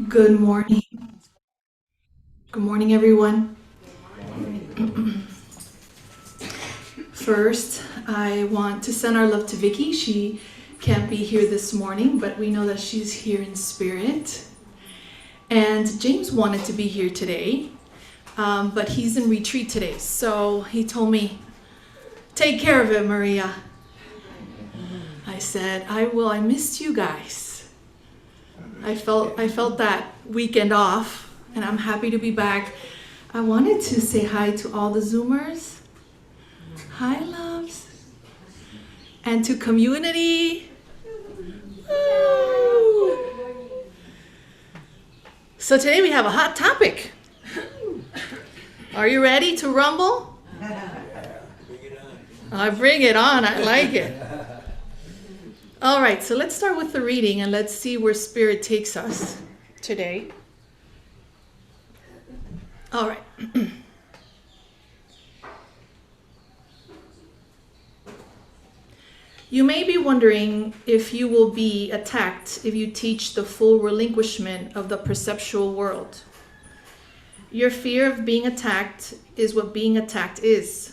Good morning. Good morning, everyone. First, I want to send our love to Vicky. She can't be here this morning, but we know that she's here in spirit. And James wanted to be here today, but he's in retreat today. So he told me, take care of it, Maria. I said, I will. I missed you guys. I felt that weekend off, and I'm happy to be back. I wanted to say hi to all the Zoomers. Hi, loves. And to community. Woo. So today we have a hot topic. Are you ready to rumble? Bring it on. I like it. All right, so let's start with the reading and let's see where Spirit takes us today. All right. You may be wondering if you will be attacked if you teach the full relinquishment of the perceptual world. Your fear of being attacked is what being attacked is.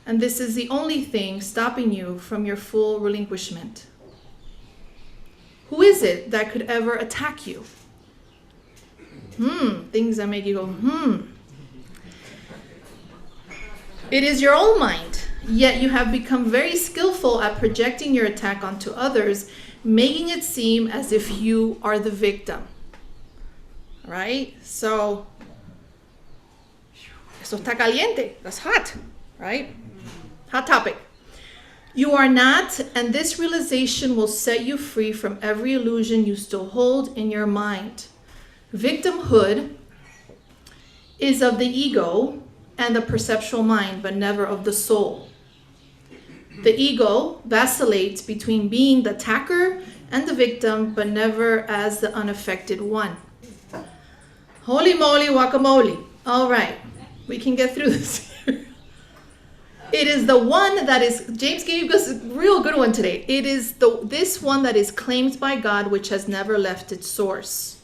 And this is the only thing stopping you from your full relinquishment. Who is it that could ever attack you? Things that make you go, It is your own mind, yet you have become very skillful at projecting your attack onto others, making it seem as if you are the victim. Right? So, eso está caliente. That's hot, right? Hot topic. You are not, and this realization will set you free from every illusion you still hold in your mind. Victimhood is of the ego and the perceptual mind, but never of the soul. The ego vacillates between being the attacker and the victim, but never as the unaffected one. Holy moly, guacamole. All right, we can get through this. It is the one that is, James gave us a real good one today. It is this one that is claimed by God, which has never left its source.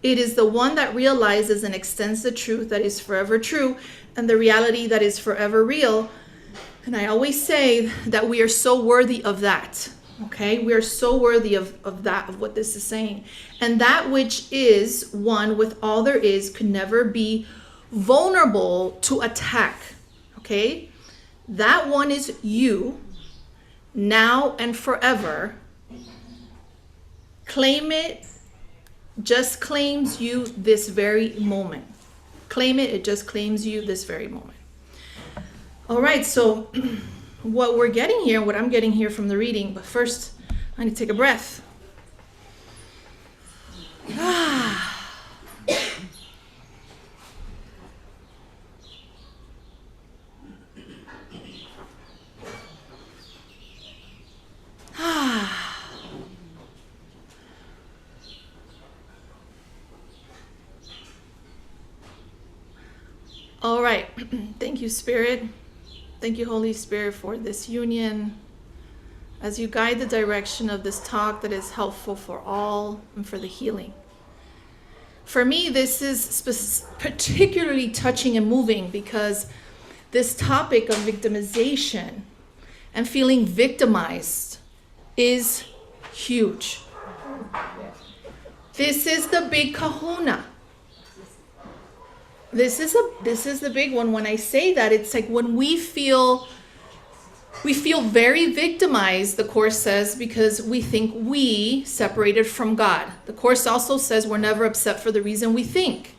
It is the one that realizes and extends the truth that is forever true and the reality that is forever real. And I always say that we are so worthy of that. Okay? We are so worthy of that, of what this is saying. And that which is one with all there is could never be vulnerable to attack. Okay? That one is you, now and forever. Claim it, just claims you this very moment. Claim it, it just claims you this very moment. All right, so what we're getting here, what I'm getting here from the reading, but first I need to take a breath. All right. Thank you, Spirit. Thank you, Holy Spirit, for this union as you guide the direction of this talk that is helpful for all and for the healing. For me, this is particularly touching and moving because this topic of victimization and feeling victimized is huge. This is the big kahuna. This is the big one. When I say that, it's like when we feel very victimized, the Course says, because we think we separated from God. The Course also says we're never upset for the reason we think.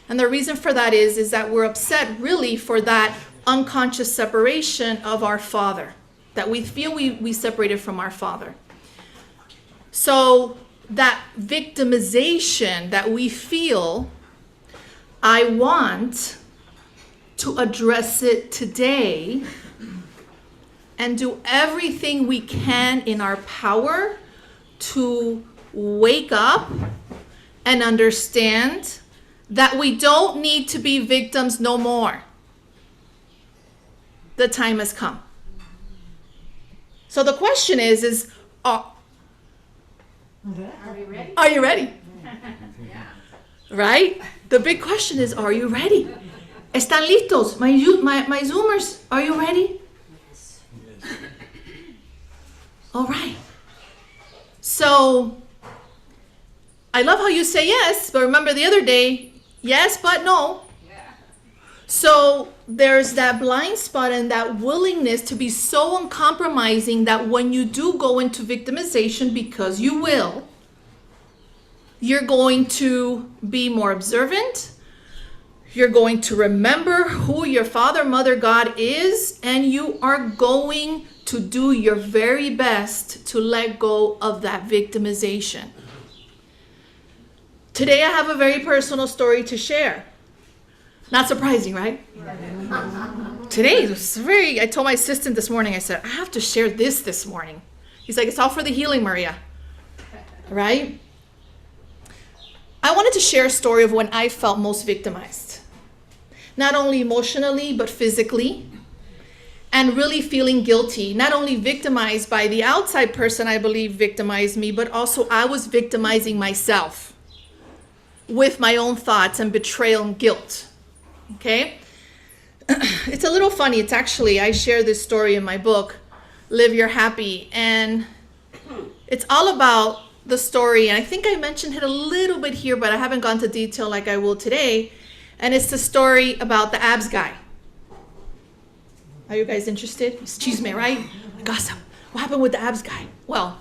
And the reason for that is that we're upset really for that unconscious separation of our Father, that we feel we separated from our Father. So that victimization that we feel, I want to address it today and do everything we can in our power to wake up and understand that we don't need to be victims no more. The time has come. So the question is Are we ready? are you ready? right? The big question is, are you ready? ¿Están listos? My Zoomers, are you ready? All right. So, I love how you say yes, but remember the other day, yes, but no. So there's that blind spot and that willingness to be so uncompromising that when you do go into victimization, because you will, you're going to be more observant. You're going to remember who your Father, Mother, God is, and you are going to do your very best to let go of that victimization. Today I have a very personal story to share. Not surprising, right? Today was I told my assistant this morning, I said, I have to share this morning. He's like, it's all for the healing, Maria. Right? I wanted to share a story of when I felt most victimized. Not only emotionally, but physically. And really feeling guilty. Not only victimized by the outside person I believe victimized me, but also I was victimizing myself with my own thoughts and betrayal and guilt. Okay? It's a little funny. It's actually, I share this story in my book, Live Your Happy. And it's all about the story. And I think I mentioned it a little bit here, but I haven't gone to detail like I will today. And it's the story about the abs guy. Are you guys interested? Excuse me, right? Gossip. What happened with the abs guy? Well,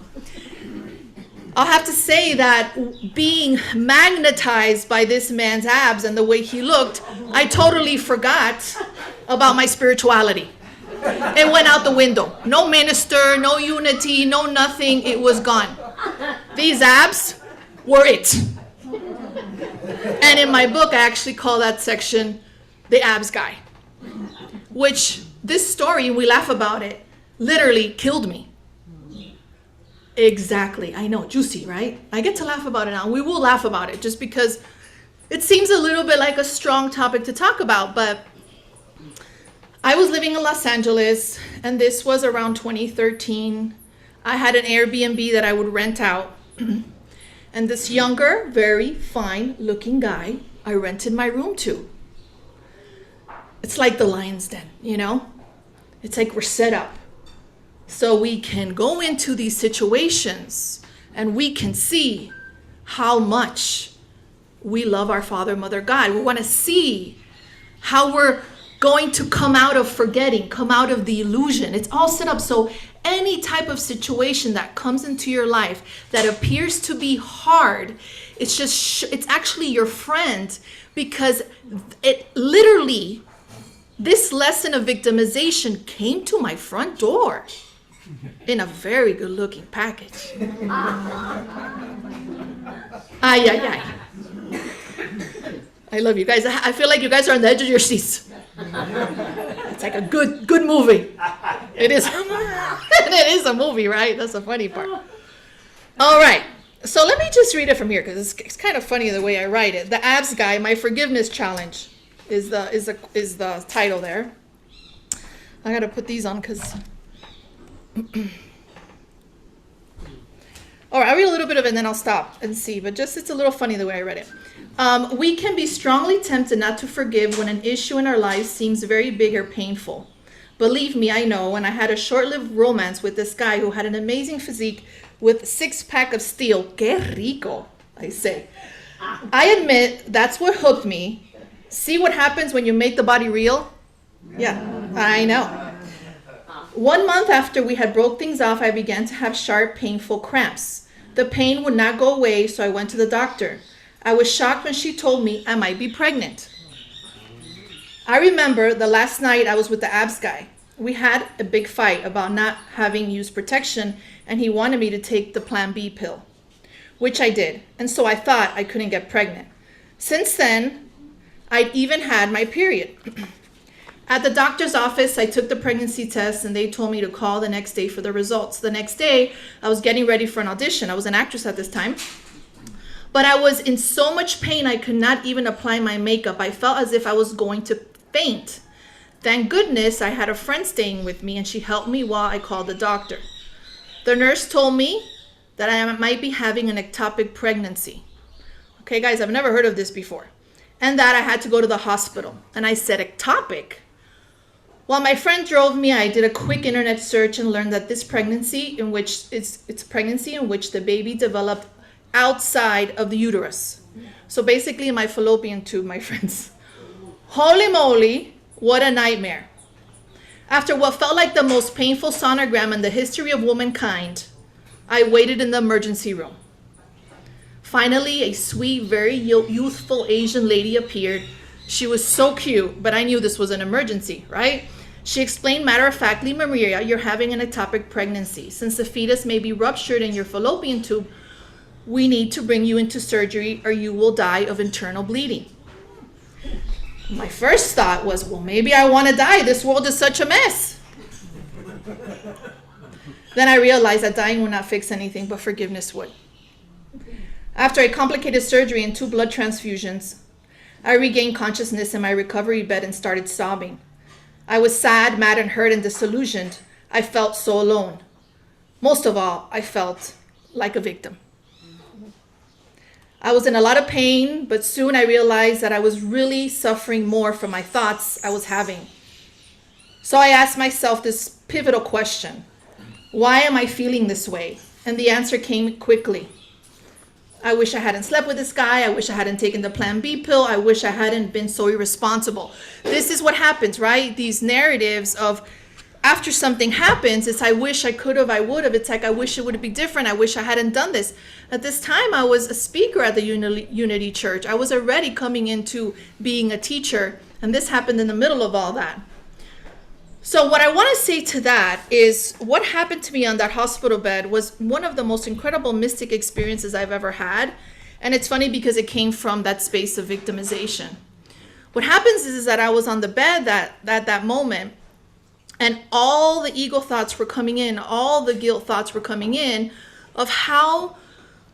I'll have to say that being magnetized by this man's abs and the way he looked, I totally forgot about my spirituality. It went out the window. No minister, no unity, no nothing. It was gone. These abs were it. And in my book, I actually call that section the abs guy, which this story, we laugh about it, literally killed me. Exactly. I know. Juicy, right? I get to laugh about it now. We will laugh about it just because it seems a little bit like a strong topic to talk about. But I was living in Los Angeles, and this was around 2013. I had an Airbnb that I would rent out. And this younger, very fine looking guy, I rented my room to. It's like the Lion's Den, you know? It's like we're set up. So we can go into these situations and we can see how much we love our Father, Mother, God. We want to see how we're going to come out of forgetting, come out of the illusion. It's all set up. So any type of situation that comes into your life that appears to be hard, it's actually your friend, because it literally, this lesson of victimization came to my front door in a very good looking package. Ay, ay, ay. I love you guys. I feel like you guys are on the edge of your seats. It's like a good movie. It is. It is a movie, right? That's the funny part. All right. So let me just read it from here, because it's kind of funny the way I write it. The abs guy, my forgiveness challenge is the title there. I got to put these on because. All right, I'll read a little bit of it and then I'll stop and see. But just it's a little funny the way I read it. We can be strongly tempted not to forgive when an issue in our lives seems very big or painful. Believe me, I know. When I had a short-lived romance with this guy who had an amazing physique with a six-pack of steel, que rico, I say. I admit that's what hooked me. See what happens when you make the body real? Yeah, I know. 1 month after we had broke things off, I began to have sharp, painful cramps. The pain would not go away, so I went to the doctor. I was shocked when she told me I might be pregnant. I remember the last night I was with the abs guy. We had a big fight about not having used protection, and he wanted me to take the Plan B pill, which I did, and so I thought I couldn't get pregnant. Since then, I'd even had my period. At the doctor's office, I took the pregnancy test, and they told me to call the next day for the results. The next day, I was getting ready for an audition. I was an actress at this time. But I was in so much pain, I could not even apply my makeup. I felt as if I was going to faint. Thank goodness I had a friend staying with me, and she helped me while I called the doctor. The nurse told me that I might be having an ectopic pregnancy. Okay, guys, I've never heard of this before. And that I had to go to the hospital. And I said, ectopic? While my friend drove me, I did a quick internet search and learned that this pregnancy, in which it's a pregnancy in which the baby developed outside of the uterus. So basically my fallopian tube, my friends. Holy moly, what a nightmare. After what felt like the most painful sonogram in the history of womankind, I waited in the emergency room. Finally, a sweet, very youthful Asian lady appeared. She was so cute, but I knew this was an emergency, right? She explained matter-of-factly, Maria, you're having an ectopic pregnancy. Since the fetus may be ruptured in your fallopian tube, we need to bring you into surgery or you will die of internal bleeding. My first thought was, well, maybe I want to die. This world is such a mess. Then I realized that dying would not fix anything, but forgiveness would. After a complicated surgery and 2 blood transfusions, I regained consciousness in my recovery bed and started sobbing. I was sad, mad, and hurt and disillusioned. I felt so alone. Most of all, I felt like a victim. I was in a lot of pain, but soon I realized that I was really suffering more from my thoughts I was having. So I asked myself this pivotal question. Why am I feeling this way? And the answer came quickly. I wish I hadn't slept with this guy. I wish I hadn't taken the Plan B pill. I wish I hadn't been so irresponsible. This is what happens, right? These narratives of after something happens, it's I wish I could have, I would have. It's like I wish it would be different. I wish I hadn't done this. At this time, I was a speaker at the Unity Church. I was already coming into being a teacher, and this happened in the middle of all that. So what I want to say to that is what happened to me on that hospital bed was one of the most incredible mystic experiences I've ever had. And it's funny because it came from that space of victimization. What happens is that I was on the bed that moment, and all the ego thoughts were coming in, all the guilt thoughts were coming in of how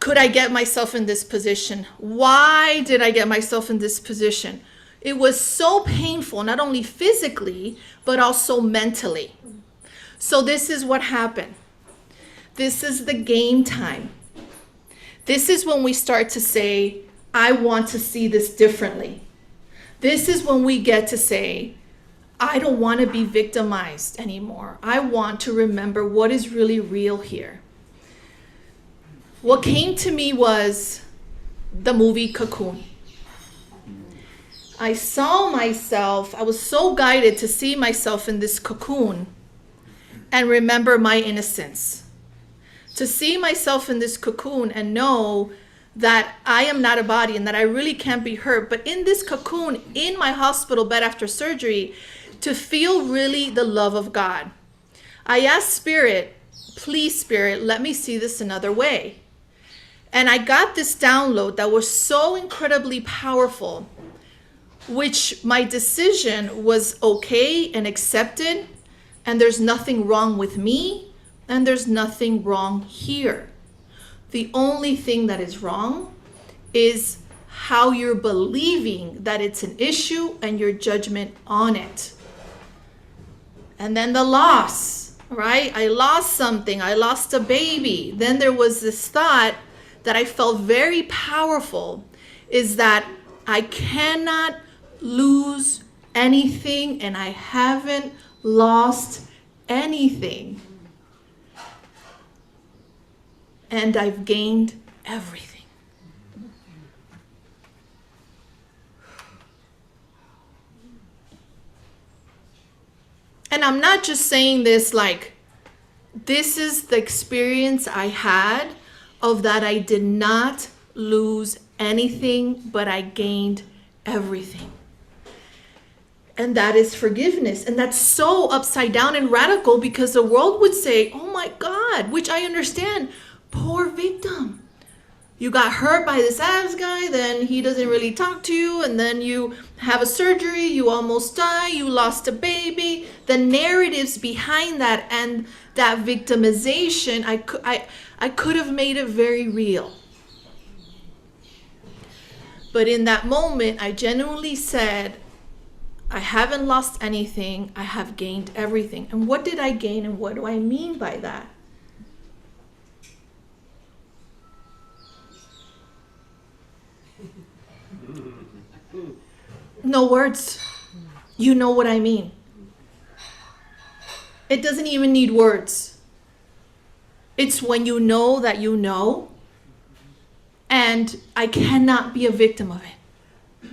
could I get myself in this position? Why did I get myself in this position? It was so painful, not only physically, but also mentally. So this is what happened. This is the game time. This is when we start to say, I want to see this differently. This is when we get to say, I don't want to be victimized anymore. I want to remember what is really real here. What came to me was the movie Cocoon. I saw myself, I was so guided to see myself in this cocoon and remember my innocence. To see myself in this cocoon and know that I am not a body and that I really can't be hurt. But in this cocoon, in my hospital bed after surgery, to feel really the love of God. I asked Spirit, please Spirit, let me see this another way. And I got this download that was so incredibly powerful, which my decision was okay and accepted, and there's nothing wrong with me, and there's nothing wrong here. The only thing that is wrong is how you're believing that it's an issue and your judgment on it. And then the loss, right? I lost something. I lost a baby. Then there was this thought that I felt very powerful, is that I cannot lose anything, and I haven't lost anything. And I've gained everything. And I'm not just saying this like, this is the experience I had of that I did not lose anything, but I gained everything. And that is forgiveness. And that's so upside down and radical, because the world would say, oh my God, which I understand, poor victim. You got hurt by this abs guy, then he doesn't really talk to you, and then you have a surgery, you almost die, you lost a baby. The narratives behind that and that victimization, I could have made it very real. But in that moment, I genuinely said, I haven't lost anything, I have gained everything. And what did I gain, and what do I mean by that? No words. You know what I mean. It doesn't even need words. It's when you know that you know, and I cannot be a victim of it.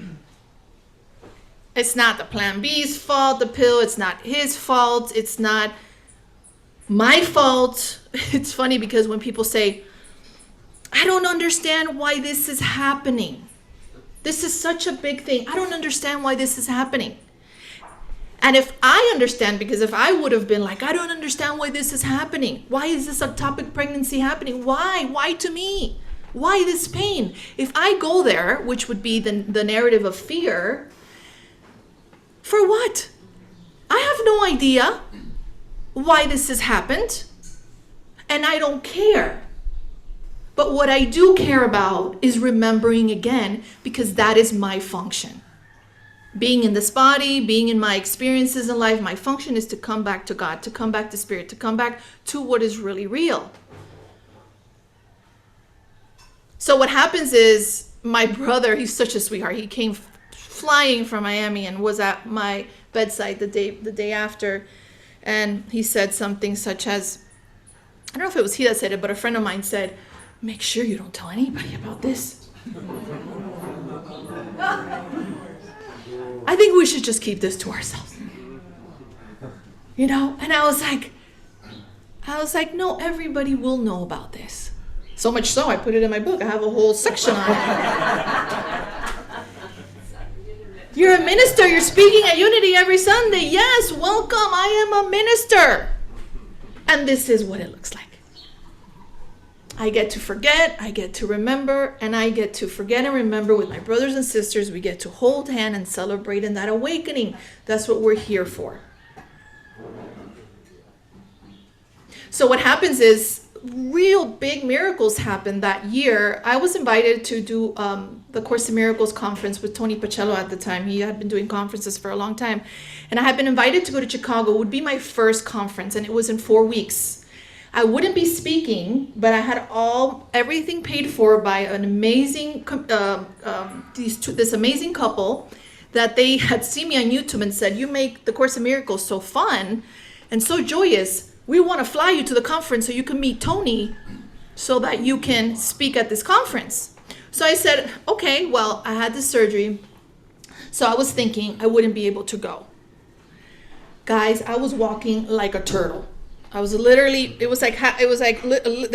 It's not the plan B's fault, the pill. It's not his fault. It's not my fault. It's funny because when people say, I don't understand why this is happening. This is such a big thing. I don't understand why this is happening. And if I understand, because if I would have been like, I don't understand why this is happening. Why is this ectopic pregnancy happening? Why? Why to me? Why this pain? If I go there, which would be the narrative of fear, for what? I have no idea why this has happened. And I don't care. But what I do care about is remembering again, because that is my function. Being in this body, being in my experiences in life, my function is to come back to God, to come back to Spirit, to come back to what is really real. So what happens is my brother, he's such a sweetheart. He came flying from Miami and was at my bedside the day after. And he said something such as, I don't know if it was he that said it, but a friend of mine said, make sure you don't tell anybody about this. I think we should just keep this to ourselves. You know? And I was like, no, everybody will know about this. So much so, I put it in my book. I have a whole section on it. You're a minister. You're speaking at Unity every Sunday. Yes, welcome. I am a minister. And this is what it looks like. I get to forget, I get to remember, and I get to forget and remember with my brothers and sisters. We get to hold hand and celebrate in that awakening. That's what we're here for. So what happens is real big miracles happen that year. I was invited to do the Course in Miracles conference with Tony Pacello at the time. He had been doing conferences for a long time. And I had been invited to go to Chicago. It would be my first conference, and it was in 4 weeks. I wouldn't be speaking, but I had everything paid for by an amazing, this amazing couple that they had seen me on YouTube and said, you make the Course in Miracles so fun and so joyous. We want to fly you to the conference so you can meet Tony so that you can speak at this conference. So I said, okay, well, I had this surgery. So I was thinking I wouldn't be able to go. Guys, I was walking like a turtle. I was literally, they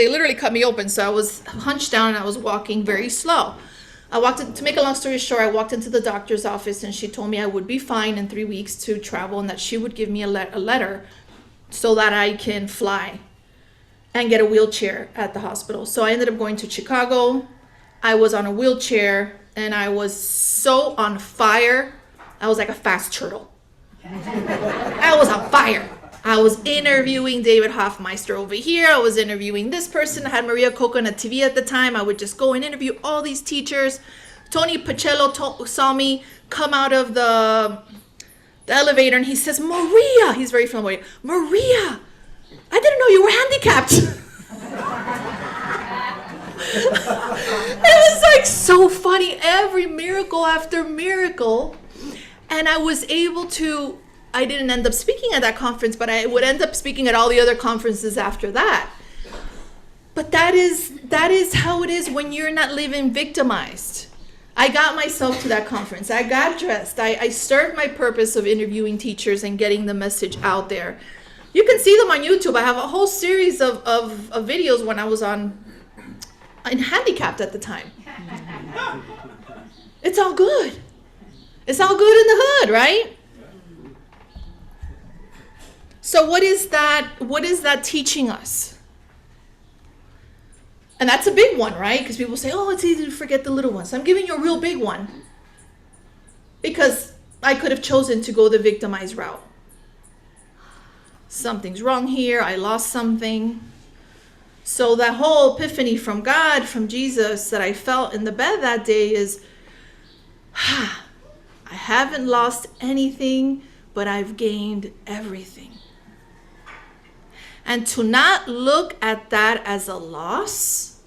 literally cut me open. So I was hunched down and I was walking very slow. To make a long story short, I walked into the doctor's office and she told me I would be fine in 3 weeks to travel and that she would give me a letter so that I can fly and get a wheelchair at the hospital. So I ended up going to Chicago. I was on a wheelchair and I was so on fire. I was like a fast turtle. I was on fire. I was interviewing David Hoffmeister over here. I was interviewing this person. I had Maria Coconut TV at the time. I would just go and interview all these teachers. Tony Pacello saw me come out of the elevator and he says, Maria, he's very familiar. Maria, I didn't know you were handicapped. It was like so funny, every miracle after miracle. And I didn't end up speaking at that conference, but I would end up speaking at all the other conferences after that. But that is how it is when you're not living victimized. I got myself to that conference. I got dressed. I served my purpose of interviewing teachers and getting the message out there. You can see them on YouTube. I have a whole series of videos when I was handicapped at the time. It's all good. It's all good in the hood, right? So what is that teaching us? And that's a big one, right? Because people say, oh, it's easy to forget the little ones. So I'm giving you a real big one. Because I could have chosen to go the victimized route. Something's wrong here. I lost something. So that whole epiphany from God, from Jesus that I felt in the bed that day is, I haven't lost anything, but I've gained everything. And to not look at that as a loss,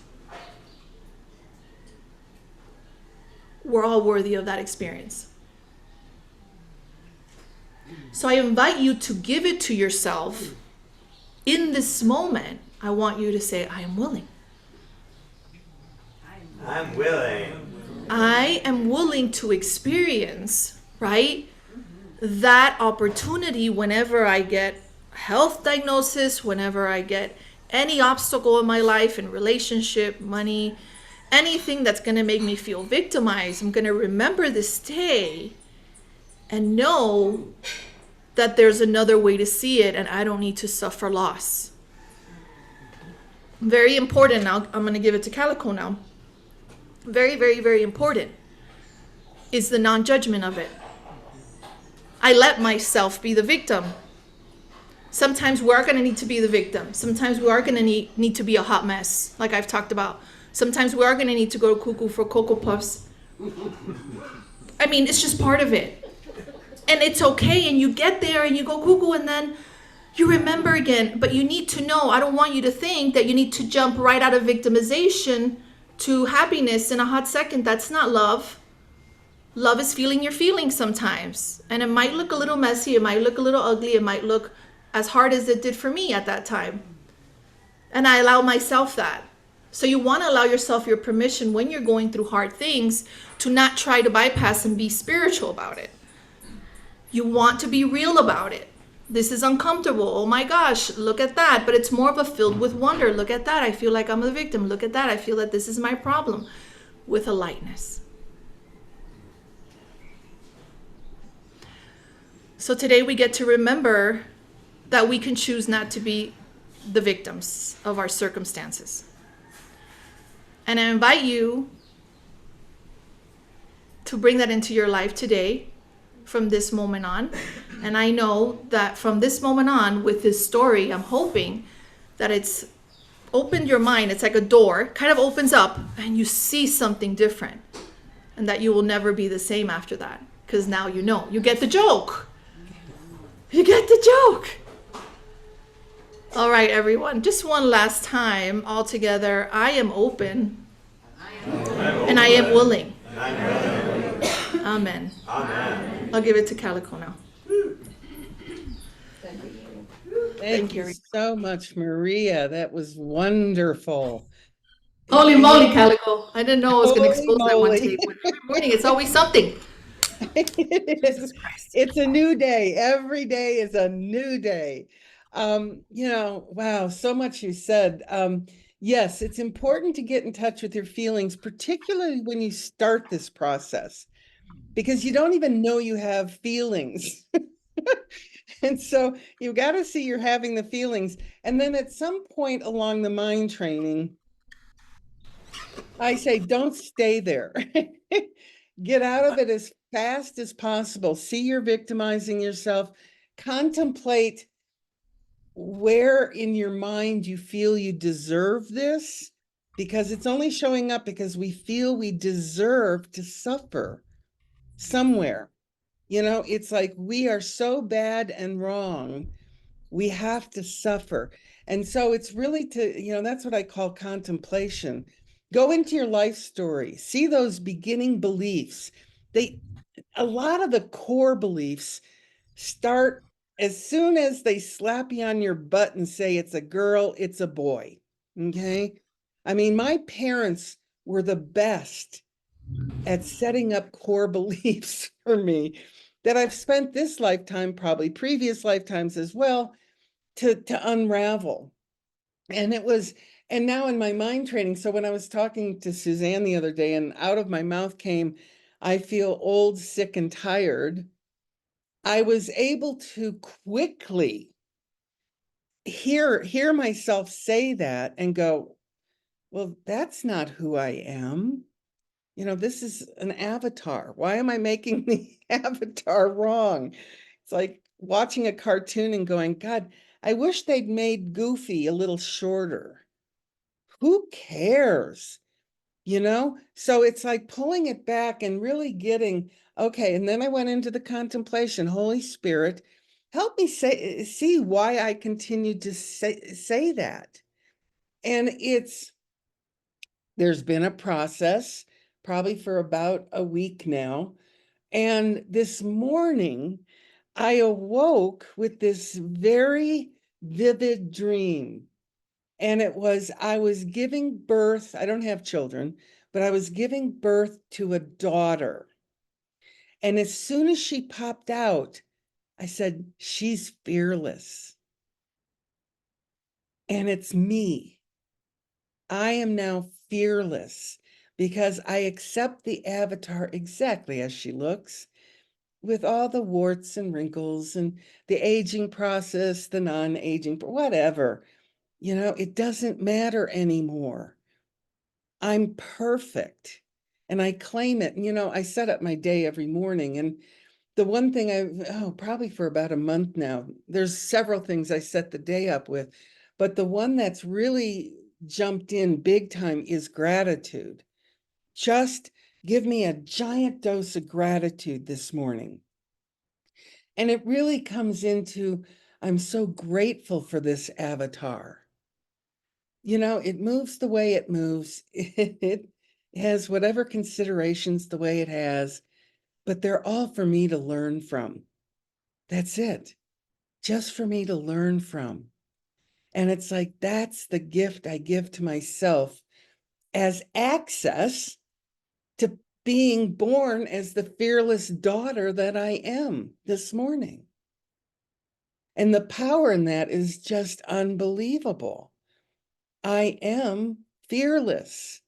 we're all worthy of that experience. So I invite you to give it to yourself in this moment. I want you to say, I am willing. I'm willing. I am willing to experience, right, that opportunity whenever I get health diagnosis, whenever I get any obstacle in my life, in relationship, money, anything that's going to make me feel victimized. I'm going to remember this day and know that there's another way to see it and I don't need to suffer loss. Very important. Now I'm going to give it to Calico now. Very, very, very important is the non-judgment of it. I let myself be the victim. Sometimes we are going to need to be the victim. Sometimes we are going to need to be a hot mess, like I've talked about. Sometimes we are going to need to go to Cuckoo for Cocoa Puffs. I mean, it's just part of it. And it's okay. And you get there and you go Cuckoo and then you remember again. But you need to know, I don't want you to think that you need to jump right out of victimization to happiness in a hot second. That's not love. Love is feeling your feelings sometimes. And it might look a little messy. It might look a little ugly. It might look as hard as it did for me at that time. And I allow myself that. So you want to allow yourself your permission when you're going through hard things to not try to bypass and be spiritual about it. You want to be real about it. This is uncomfortable. Oh my gosh, look at that. But it's more of a filled with wonder. Look at that. I feel like I'm a victim. Look at that. I feel that this is my problem. With a lightness. So today we get to remember that we can choose not to be the victims of our circumstances. And I invite you to bring that into your life today from this moment on. And I know that from this moment on, with this story, I'm hoping that it's opened your mind. It's like a door, kind of opens up and you see something different. And that you will never be the same after that. Because now you know. You get the joke. You get the joke. All right, everyone. Just one last time all together. I am open. And I am willing. Amen. Amen. I'll give it to Calico now. Thank you so much, Maria. That was wonderful. Holy moly, Calico. I didn't know I was going to Holy expose that one moly. tape. Every morning, it's always something. Jesus Christ. It's a new day. Every day is a new day. Wow, so much you said. Yes, it's important to get in touch with your feelings, particularly when you start this process, because you don't even know you have feelings. And so you got to see you're having the feelings. And then at some point along the mind training, I say, don't stay there. Get out of it as fast as possible. See you're victimizing yourself. Contemplate where in your mind you feel you deserve this, because it's only showing up because we feel we deserve to suffer somewhere. It's like we are so bad and wrong. We have to suffer. And so it's really that's what I call contemplation. Go into your life story, see those beginning beliefs. A lot of the core beliefs start as soon as they slap you on your butt and say it's a girl, it's a boy. Okay. I mean, my parents were the best at setting up core beliefs for me that I've spent this lifetime, probably previous lifetimes as well, to unravel. And now in my mind training, so when I was talking to Suzanne the other day and out of my mouth came, I feel old, sick, and tired, I was able to quickly hear myself say that and go, well, that's not who I am. This is an avatar. Why am I making the avatar wrong? It's like watching a cartoon and going, God, I wish they'd made Goofy a little shorter. Who cares? So it's like pulling it back and really getting, okay. And then I went into the contemplation. Holy Spirit, help me see why I continued to say that. And there's been a process probably for about a week now. And this morning, I awoke with this very vivid dream. And it was, I was giving birth, I don't have children, but I was giving birth to a daughter. And as soon as she popped out, I said, she's fearless. And it's me. I am now fearless because I accept the avatar exactly as she looks, with all the warts and wrinkles and the aging process, the non-aging, whatever. You know, it doesn't matter anymore. I'm perfect and I claim it. And, you know, I set up my day every morning. And the one thing probably for about a month now, there's several things I set the day up with, but the one that's really jumped in big time is gratitude. Just give me a giant dose of gratitude this morning. And it really comes into, I'm so grateful for this avatar. You know, it moves the way it moves. It has whatever considerations the way it has, but they're all for me to learn from. That's it. Just for me to learn from. And it's like, that's the gift I give to myself as access to being born as the fearless daughter that I am this morning. And the power in that is just unbelievable. I am fearless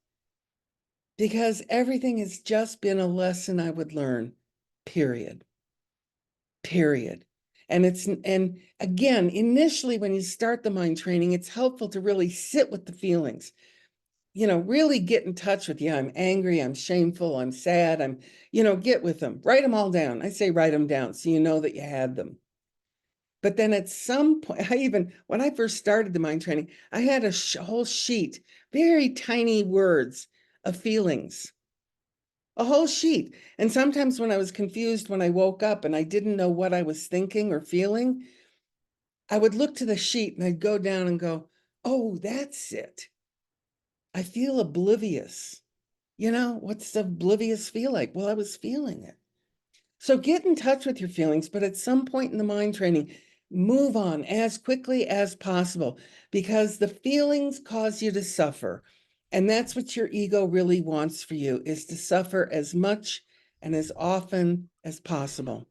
because everything has just been a lesson I would learn, period. Period. And again, initially when you start the mind training, it's helpful to really sit with the feelings, you know, really get in touch with, yeah, I'm angry, I'm shameful, I'm sad, get with them, write them all down. I say write them down so you know that you had them. But then at some point, when I first started the mind training, I had a whole sheet, very tiny words of feelings, a whole sheet. And sometimes when I was confused, when I woke up and I didn't know what I was thinking or feeling, I would look to the sheet and I'd go down and go, oh, that's it. I feel oblivious. You know, what's oblivious feel like? Well, I was feeling it. So get in touch with your feelings, but at some point in the mind training, move on as quickly as possible because the feelings cause you to suffer. And that's what your ego really wants for you, is to suffer as much and as often as possible.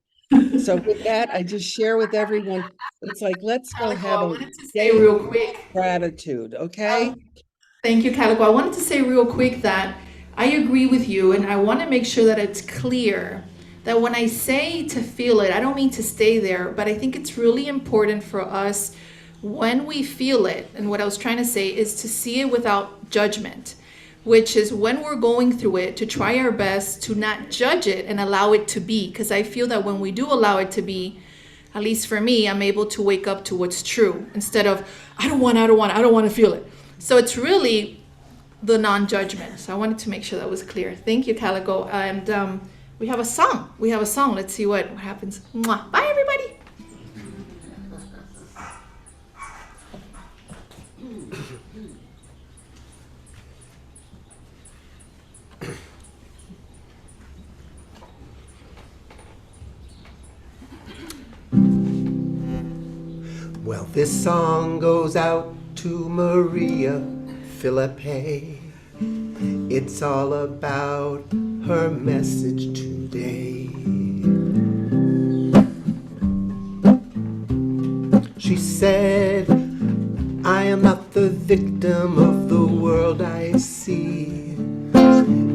So with that, I just share with everyone, it's like, let's go Calico, have I a wanted to say day real of quick. gratitude, okay? Thank you, Calico. I wanted to say real quick that I agree with you, and I want to make sure that it's clear that when I say to feel it, I don't mean to stay there, but I think it's really important for us when we feel it. And what I was trying to say is to see it without judgment, which is when we're going through it, to try our best to not judge it and allow it to be. Because I feel that when we do allow it to be, at least for me, I'm able to wake up to what's true instead of, I don't want to feel it. So it's really the non-judgment. So I wanted to make sure that was clear. Thank you, Calico. And we have a song. Let's see what happens. Mwah. Bye, everybody. Well, this song goes out to Maria Philippe. It's all about her message today. She said, I am not the victim of the world I see,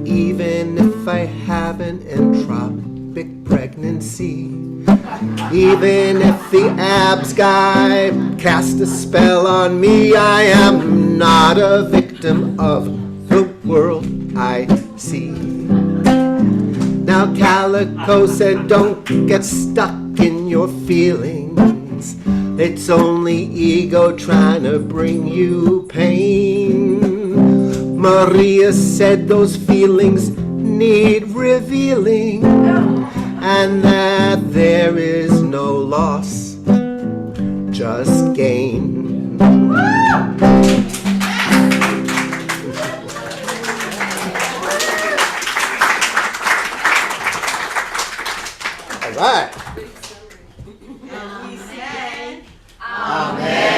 even if I have an entropic pregnancy. Even if the abs guy cast a spell on me, I am not a victim of the world I see. Now Calico said, don't get stuck in your feelings. It's only ego trying to bring you pain. Maria said those feelings need revealing, and that there is no loss, just gain. right. We say, Amen.